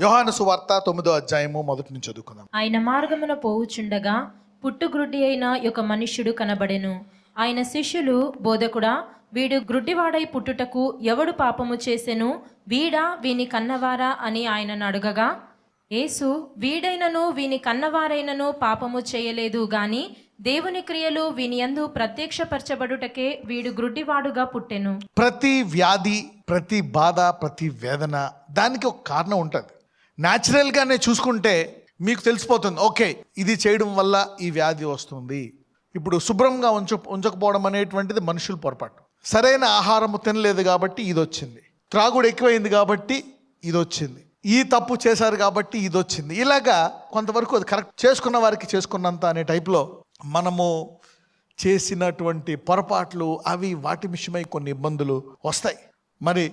యోహాను సువార్త 9వ అధ్యాయము మొదటి నుంచి చదువుకుందాం. ఆయన మార్గమున పోవుచుండగా పుట్టుగ్రుడ్డి అయిన ఒక మనుష్యుడు కనబడెను. ఆయన శిష్యులు, బోధకుడా, వీడు గ్రుడ్డివాడై పుట్టుటకు ఎవడు పాపము చేసెను? వీడా, వీని కన్నవారా అని ఆయనను అడుగగా, యేసు, వీడైనను వీని కన్నవారైనను పాపము చేయలేదు గాని దేవుని క్రియలు వీని యందు ప్రత్యక్షపరచబడుటకే వీడు గ్రుడ్డివాడుగా పుట్టెను. ప్రతి వ్యాధి, ప్రతి బాధ, ప్రతి వేదన దానికి ఒక కారణం ఉంటుంది. న్యాచురల్గానే చూసుకుంటే మీకు తెలిసిపోతుంది, ఓకే ఇది చేయడం వల్ల ఈ వ్యాధి వస్తుంది. ఇప్పుడు శుభ్రంగా ఉంచకపోవడం అనేటువంటిది మనుషుల పొరపాటు. సరైన ఆహారము తినలేదు కాబట్టి ఇది వచ్చింది. త్రాగుడు ఎక్కువైంది కాబట్టి ఇది వచ్చింది. ఈ తప్పు చేశారు కాబట్టి ఇది వచ్చింది. ఇలాగా కొంతవరకు అది కరెక్ట్ చేసుకున్న వారికి చేసుకున్నంత అనే టైప్లో మనము చేసినటువంటి పొరపాట్లు అవి వాటి విషయమై కొన్ని ఇబ్బందులు వస్తాయి. మరి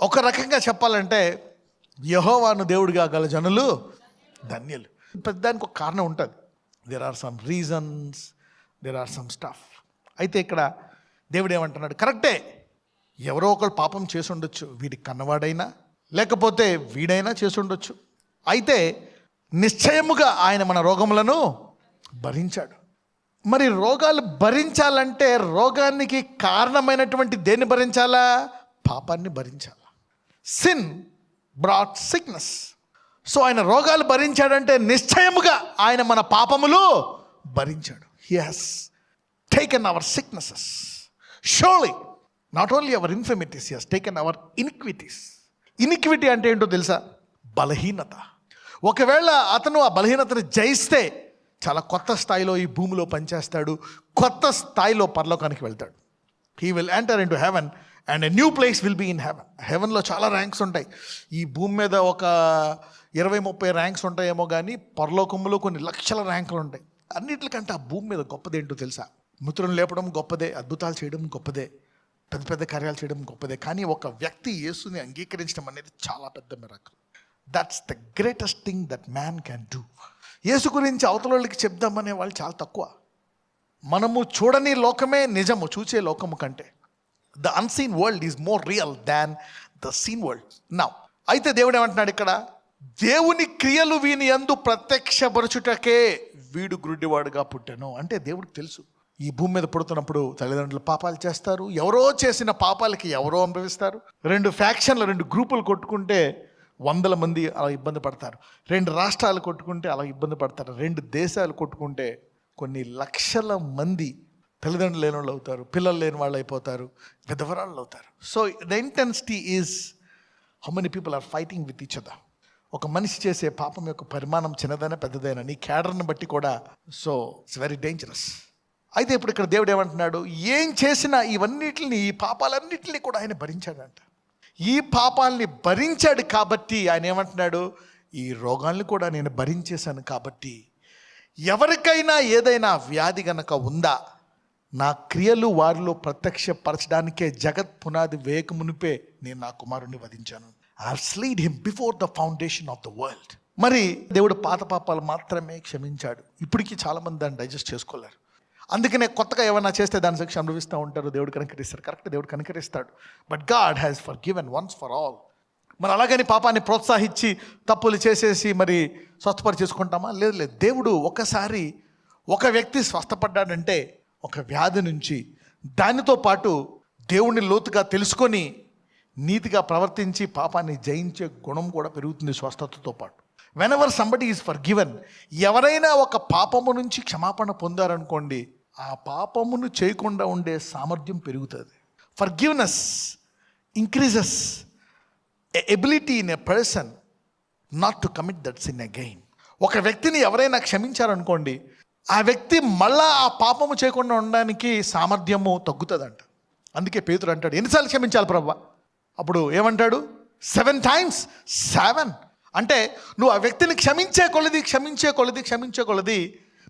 ఒక రకంగా చెప్పాలంటే యెహోవాను దేవుడిగా గల జనులు ధన్యులు. పెద్దానికి ఒక కారణం ఉంటుంది. There are some reasons, there are some stuff. అయితే ఇక్కడ దేవుడు ఏమంటున్నాడు, కరెక్టే, ఎవరో ఒకరు పాపం చేసి ఉండొచ్చు, వీడికి కన్నవాడైనా లేకపోతే వీడైనా చేసి ఉండొచ్చు. అయితే నిశ్చయముగా ఆయన మన రోగములను భరించాడు. మరి రోగాలు భరించాలంటే రోగానికి కారణమైనటువంటి దేన్ని భరించాలా? పాపాన్ని భరించాలా. Sin brought sickness. సో ఆయన రోగాలు భరించాడంటే నిశ్చయముగా ఆయన మన పాపములు భరించాడు. He has taken our sicknesses. Surely not only our infirmities, he has taken our iniquities. Iniquity అంటే ఏంటో తెలుసా? బలహీనత. ఒకవేళ అతను ఆ బలహీనతను జయిస్తే చాలా కొత్త స్థాయిలో ఈ భూమిలో పనిచేస్తాడు, కొత్త స్థాయిలో పరలోకానికి వెళ్తాడు. He will enter in to heaven and a new place will be in heaven. హెవెన్లో చాలా ర్యాంక్స్ ఉంటాయి. ఈ భూమి మీద ఒక 20-30 ర్యాంక్స్ ఉంటాయేమో, కానీ పరలోకంలో కొన్ని లక్షల ర్యాంకులు ఉంటాయి. అన్నిటికంటే ఆ భూమి మీద గొప్పదేంటో తెలుసా? మృతులను లేపడం గొప్పదే, అద్భుతాలు చేయడం గొప్పదే, పెద్ద పెద్ద కార్యాలు చేయడం గొప్పదే. కానీ ఒక వ్యక్తి యేసుని అంగీకరించడం అనేది చాలా పెద్ద miracle. That's the greatest thing that man can do. Yesu గురించి అవతల వాళ్ళకి చెప్దామనే వాళ్ళు చాలా తక్కువ. మనము చూడని లోకమే నిజము చూసే లోకము కంటే. The unseen world is more real than the seen world. Now అయితే దేవుడు ఏమంటున్నాడు ఇక్కడ, దేవుని క్రియలు వీని యందు ప్రత్యక్షపరచుటకే వీడు గ్రుడ్డివాడుగా పుట్టాను. అంటే దేవుడికి తెలుసు, ఈ భూమి మీద పుడుతున్నప్పుడు తల్లిదండ్రులు పాపాలు చేస్తారు. ఎవరో చేసిన పాపాలకి ఎవరో అనుభవిస్తారు. 2 ఫ్యాక్షన్లు, 2 గ్రూపులు కొట్టుకుంటే 100 మంది అలా ఇబ్బంది పడతారు. 2 రాష్ట్రాలు కొట్టుకుంటే అలా ఇబ్బంది పడతారు. 2 దేశాలు కొట్టుకుంటే కొన్ని లక్షల మంది తల్లిదండ్రులు లేని వాళ్ళు అవుతారు, పిల్లలు లేని వాళ్ళు అయిపోతారు, పెద్దవరాళ్ళు అవుతారు. So the intensity is how many people are fighting with each other. ఒక మనిషి చేసే పాపం యొక్క పరిమాణం చిన్నదైనా పెద్దదైనా నీ క్యాడర్ని బట్టి కూడా. So it's very dangerous. అయితే ఇప్పుడు ఇక్కడ దేవుడు ఏమంటున్నాడు, ఏం చేసినా ఇవన్నిటిని, ఈ పాపాలన్నిటిని కూడా ఆయన భరించాడంట. ఈ పాపాలని భరించాడు కాబట్టి ఆయన ఏమంటున్నాడు, ఈ రోగాల్ని కూడా నేను భరించేశాను కాబట్టి ఎవరికైనా ఏదైనా వ్యాధి గనక ఉందా, నా క్రియలు వారిలో ప్రత్యక్షపరచడానికే జగత్ పునాది వేయక మునిపే నేను నా కుమారుణ్ణి వధించాను. I have slayed him before the foundation of the world. మరి దేవుడు పాత పాపాలు మాత్రమే క్షమించాడు. ఇప్పటికీ చాలామంది దాన్ని డైజెస్ట్ చేసుకోలేరు. అందుకనే కొత్తగా ఏమైనా చేస్తే దాని శిక్ష అనుభవిస్తూ ఉంటారు. దేవుడు కనికరిస్తారు, కరెక్ట్, దేవుడు కనికరిస్తాడు. But God has forgiven once for all. మరి అలాగని పాపాన్ని ప్రోత్సహించి తప్పులు చేసేసి మరి స్వస్థపరిచేసుకుంటామా? లేదు లేదు. దేవుడు ఒకసారి ఒక వ్యక్తి స్వస్థపడ్డాడంటే ఒక వ్యాధి నుంచి, దానితో పాటు దేవుణ్ణి లోతుగా తెలుసుకొని నీతిగా ప్రవర్తించి పాపాన్ని జయించే గుణం కూడా పెరుగుతుంది స్వస్థతతో పాటు. Whenever somebody is for given, ఎవరైనా ఒక పాపము నుంచి క్షమాపణ పొందారనుకోండి, ఆ పాపమును చేయకుండా ఉండే సామర్థ్యం పెరుగుతుంది. For గివ్నెస్ increases ability in a person not to commit that sin again. ఒక వ్యక్తిని ఎవరైనా క్షమించారనుకోండి, ఆ వ్యక్తి మళ్ళా ఆ పాపము చేయకుండా ఉండడానికి సామర్థ్యము తగ్గుతుందంట. అందుకే పేతురు అంటాడు, ఎన్నిసార్లు క్షమించాలి ప్రభువా? అప్పుడు ఏమంటాడు, 7 times 7. అంటే నువ్వు ఆ వ్యక్తిని క్షమించే కొలది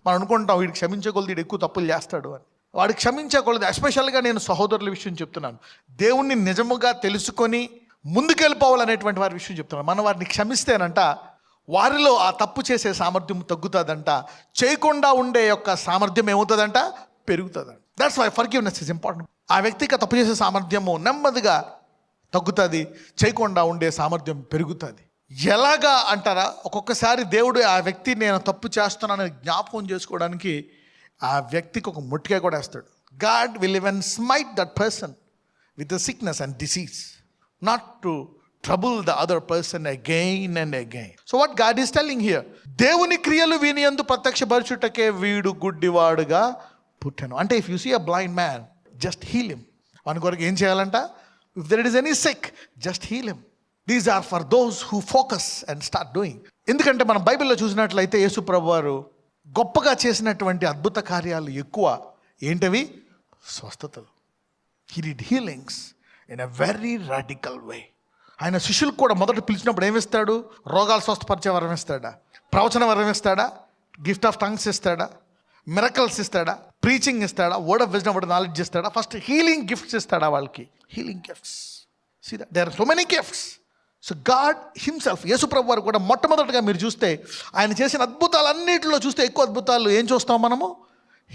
మనం అనుకుంటాం, వీడికి క్షమించే కొలది వీడు ఎక్కువ తప్పులు చేస్తాడు అని. వాడికి క్షమించే కొలది, ఎస్పెషల్గా నేను సహోదరుల విషయం చెప్తున్నాను, దేవుణ్ణి నిజముగా తెలుసుకొని ముందుకెళ్ళిపోవాలనేటువంటి వారి విషయం చెప్తున్నాను. మనం వారిని క్షమిస్తేనంట వారిలో ఆ తప్పు చేసే సామర్థ్యం తగ్గుతుందంట, చేయకుండా ఉండే యొక్క సామర్థ్యం ఏమవుతుందంట, పెరుగుతుందంట. That's why forgiveness is important. ఆ వ్యక్తికి తప్పు చేసే సామర్థ్యము నెమ్మదిగా తగ్గుతుంది, చేయకుండా ఉండే సామర్థ్యం పెరుగుతుంది. ఎలాగా అంటారా, ఒక్కొక్కసారి దేవుడు ఆ వ్యక్తి నేను తప్పు చేస్తున్నానని జ్ఞాపకం చేసుకోవడానికి ఆ వ్యక్తికి ఒక ముట్టికాయ కూడా వేస్తాడు. God will even smite that person with the sickness and disease, not to trouble the other person again and again. So what God is telling here, దేవుని క్రియలు వీని యందు ప్రత్యక్షపరచుటకే వీడు గుడ్డివాడుగా పుట్టెను. అంటే if you see a blind man, just heal him. వాని కొరకు ఏం చేయాలంట? If there is any sick, just heal him. These are for those who focus and start doing. ఎందుకంటే మనం బైబిల్లో చూసినట్లయితే యేసు ప్రభు వారు గొప్పగా చేసినటువంటి అద్భుత కార్యాలు ఎక్కువ. ఏంటవి? స్వస్థతలు. He did healings in a very radical way. ఆయన శిష్యులకు కూడా మొదట పిలిచినప్పుడు ఏమిస్తాడు? రోగాలు స్వస్థపరిచే వరం ఇస్తాడా? ప్రవచన వరం ఇస్తాడా? గిఫ్ట్ ఆఫ్ టంగ్స్ ఇస్తాడా? మిరకల్స్ ఇస్తాడా? ప్రీచింగ్ ఇస్తాడా? Word of wisdom, word of knowledge ఇస్తాడా? ఫస్ట్ హీలింగ్ గిఫ్ట్స్ ఇస్తాడా వాళ్ళకి? Healing gifts. See that there are so many gifts. So God himself, Yesu ప్రభు వారు కూడా మొట్టమొదటిగా మీరు చూస్తే ఆయన చేసిన అద్భుతాలన్నింటిలో చూస్తే ఎక్కువ అద్భుతాలు ఏం చూస్తాం మనము?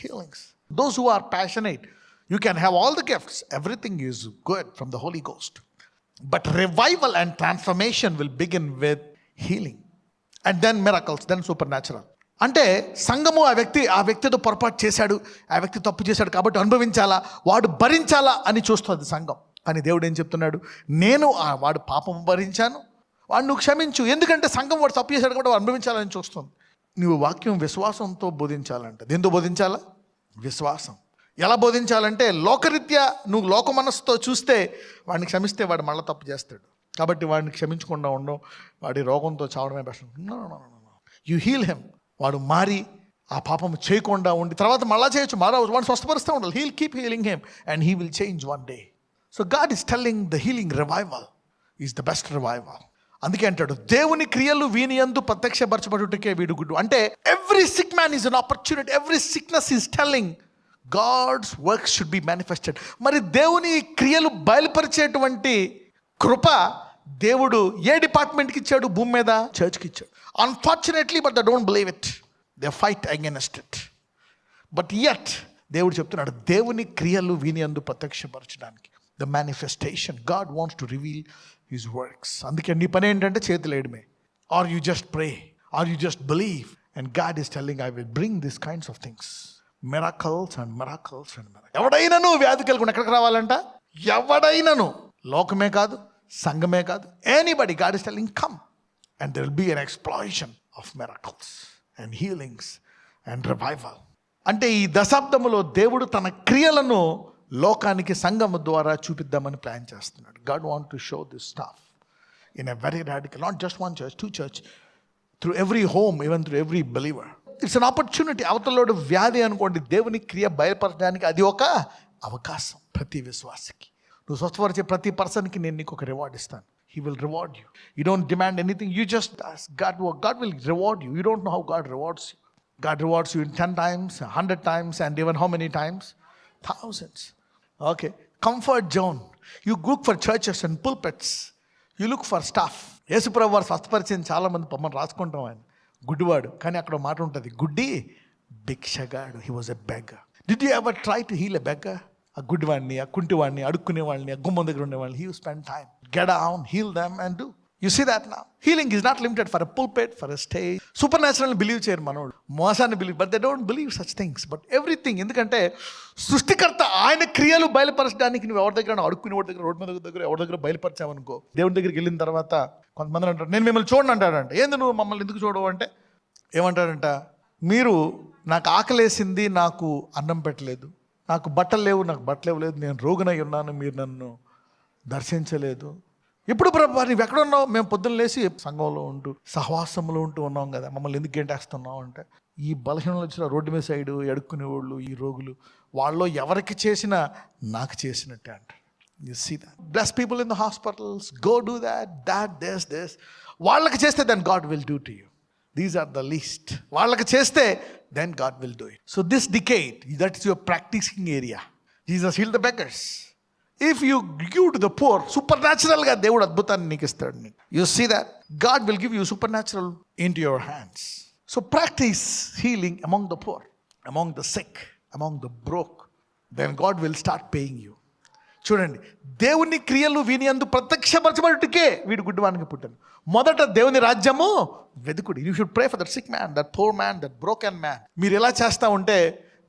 Healings. Those who are passionate, you can have all the gifts, everything is good from the Holy Ghost, but revival and transformation will begin with healing and then miracles, then supernatural. అంటే సంఘము ఆ వ్యక్తితో పొరపాటు చేశాడు, ఆ వ్యక్తి తప్పు చేశాడు కాబట్టి అనుభవించాలా, వాడు భరించాలా అని చూస్తుంది సంఘం. కానీ దేవుడు ఏం చెప్తున్నాడు? నేను వాడు పాపం భరించాను, వాడు నువ్వు క్షమించు. ఎందుకంటే సంఘం వాడు తప్పు చేశాడు కాబట్టి వాడు అనుభవించాలని చూస్తుంది. నువ్వు వాక్యం విశ్వాసంతో బోధించాలంట. దేంతో బోధించాలా? విశ్వాసం. ఎలా బోధించాలంటే లోకరీత్యా నువ్వు లోక మనస్సుతో చూస్తే వాడిని క్షమిస్తే వాడు మళ్ళీ తప్పు చేస్తాడు కాబట్టి వాడిని క్షమించకుండా ఉండవు, వాడి రోగంతో చావడమే బెస్ట్. You heal him. వాడు మారి ఆ పాపం చేయకుండా ఉండి తర్వాత మళ్ళా చేయొచ్చు, మళ్ళా వాడిని స్వస్థపరుస్తూ ఉండాలి. He'll keep healing him and he will change one day. So God is telling the healing revival is the best revival. అందుకే అంటాడు దేవుని క్రియలు వీని యందు ప్రత్యక్షపరచబడుటకే వీడు గుడ్డు. అంటే every sick man is an opportunity, every sickness is telling God's work should be manifested. మరి దేవుని క్రియలు బయలుపరిచేటువంటి కృప దేవుడు ఏ డిపార్ట్మెంట్కి ఇచ్చాడు? భూమి మీద చర్చ్కి ఇచ్చాడు. Unfortunately but they don't believe it, they fight against it. But yet దేవుడు చెప్తున్నాడు దేవుని క్రియలు వీని యందు ప్రత్యక్షపరచడానికి, the manifestation. God wants to reveal his works. అందుకే నీ పని ఏంటంటే చేతులు వేయడమే. Are you just pray, are you just believe, and God is telling I will bring this kinds of things, miracles and miracles and miracles. ఎవడైనాను వ్యాధి కలుగుని ఎక్కడికి రావాలంట? ఎవడైనాను, లోకమే కాదు, సంఘమే కాదు, anybody, God is telling come and there will be an explosion of miracles and healings and revival. అంటే ఈ దశాబ్దములో దేవుడు తన క్రియలను లోకానికి సంఘము ద్వారా చూపిద్దామని ప్లాన్ చేస్తున్నాడు. God want to show this stuff in a very radical, not just one church, two church, through every home, even through every believer. It's an opportunity. అవతలోడు వ్యాధి అనుకోండి, దేవుని క్రియ బయలుపరచడానికి అది ఒక అవకాశం ప్రతి విశ్వాసికి. నువ్వు స్వస్థపరిచే ప్రతి పర్సన్కి నేను నీకు ఒక రివార్డ్ ఇస్తాను. He will reward you. You don't demand anything, you just ask. God will reward you. You don't know how God rewards you. God rewards you in 10 times, 100 times, and even how many times? Thousands. Okay. Comfort zone. You look for churches and pulpits. You look for stuff. యేసు ప్రభు వారు స్వస్థపరిచిన చాలా మంది మనం రాసుకుంటాం ఆయన గుడ్డివాడు, కానీ అక్కడ మాట ఉంటుంది గుడ్డి భిక్షగాడు. He was a beggar. Did you ever try to heal a beggar? ఆ గుడ్డివాడిని, ఆ కుంటివాడిని, అడుక్కునే వాళ్ళని, ఆ గుమ్మం దగ్గర ఉండేవాళ్ళని, he spend time, get down, heal them and do. You see that now? Healing is not limited for a pulpit, for a stage. Supernatural believe చేయరు మనోడు, మోసాన్ని believe, but they don't believe such things. But everything, ఎందుకంటే సృష్టికర్త ఆయన క్రియలు బయలుపరచడానికి నువ్వు ఎవరి దగ్గర అడుక్కునే వాడి దగ్గర, రోడ్డు మీద దగ్గర ఎవరి దగ్గర బయలుపరిచావనుకో, దేవుని దగ్గరికి వెళ్ళిన తర్వాత కొంతమంది అంటారు నేను మిమ్మల్ని చూడండి అంటాడంట. ఏంది నువ్వు మమ్మల్ని ఎందుకు చూడవు అంటే ఏమంటాడంట, మీరు నాకు ఆకలేసింది, నాకు అన్నం పెట్టలేదు, నాకు బట్టలు లేవు, నాకు బట్టలు లేదు, నేను రోగునై ఉన్నాను, మీరు నన్ను దర్శించలేదు. ఎప్పుడు ప్రభు నువ్వు ఎక్కడ ఉన్నావు? మేము పొద్దున్న లేచి సంఘంలో ఉంటూ సహవాసంలో ఉంటూ ఉన్నాం కదా, మమ్మల్ని ఎందుకు గెంటేస్తున్నావు అంటే, ఈ బలహీనలు వచ్చిన రోడ్డు మీద సైడు ఎడుక్కునే వాళ్ళు, ఈ రోగులు, వాళ్ళలో ఎవరికి చేసినా నాకు చేసినట్టే అంటారు. You see that. Bless people in the hospitals, go do that this. వాళ్ళకి చేస్తే then God will do to you. These are the least. వాళ్ళకి చేస్తే then God will do it. So this decade, that is your practising area. Jesus healed the beggars. If you give to the poor, supernatural గా దేవుడు అద్భుతాన్ని నీకు ఇస్తాడు. You see that? God will give you supernatural into your hands. So practice healing among the poor, among the sick, among the broke. Then God will start paying you. చూడండి, దేవుని క్రియలు వీని యందు ప్రత్యక్షపరచబడుటకే వీడు గుడ్డివానికి పుట్టాను. మొదట దేవుని రాజ్యము వెదుకుడు. You should pray for that sick man, that poor man, that broken man. మీరు ఎలా చేస్తూ ఉంటే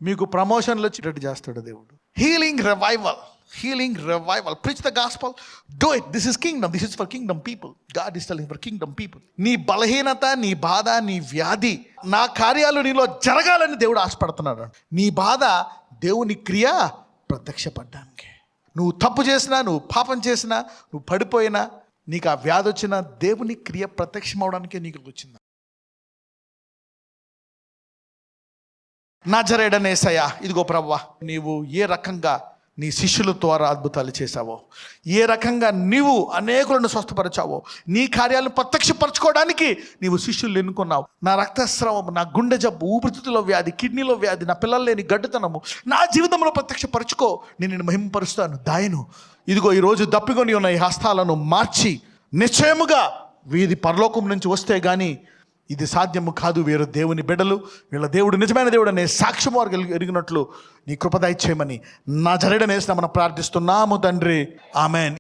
మీకు ప్రమోషన్లు వచ్చేటట్టు చేస్తాడు దేవుడు. Healing revival, healing revival. Preach the gospel, do it. This is kingdom, this is for kingdom people. God is telling for kingdom people. నీ బలహీనత, నీ బాధ, నీ వ్యాధి, నా కార్యాలు నీలో జరగాలని దేవుడు ఆశపడుతున్నాడు. నీ బాధ దేవుని క్రియ ప్రత్యక్షపడ్డానికి. నువ్వు తప్పు చేసినా, నువ్వు పాపం చేసినా, నువ్వు పడిపోయినా, నీకు ఆ వ్యాధి వచ్చినా దేవుని క్రియ ప్రత్యక్షం అవడానికే నీకు వచ్చింది. నజరేయుడైన యేసయ్యా, ఇదిగో ప్రభువా, నీవు ఏ రకంగా నీ శిష్యుల ద్వారా అద్భుతాలు చేశావో, ఏ రకంగా నీవు అనేకులను స్వస్థపరిచావో, నీ కార్యాలను ప్రత్యక్షపరచుకోవడానికి నీవు శిష్యులు ఎన్నుకున్నావు. నా రక్తస్రావం, నా గుండె జబ్బు, ఊపిరితిత్తులో వ్యాధి, కిడ్నీలో వ్యాధి, నా పిల్లలు లేని గడ్డుతనము నా జీవితంలో ప్రత్యక్షపరచుకో, నేను నిన్ను మహిమపరుస్తాను. దాయను ఇదిగో ఈరోజు దప్పికొని ఉన్న ఈ హస్తాలను మార్చి, నిశ్చయముగా వీధి పరలోకం నుంచి వస్తే కానీ ఇది సాధ్యము కాదు. వీరు దేవుని బిడ్డలు, వీళ్ళ దేవుడు నిజమైన దేవుడు అనే సాక్ష్యం వారు ఎరిగినట్లు నీ కృప దయచేయమని నజరేయుడైన యేసు నామమున ప్రార్థిస్తున్నాము తండ్రి. ఆమేన్.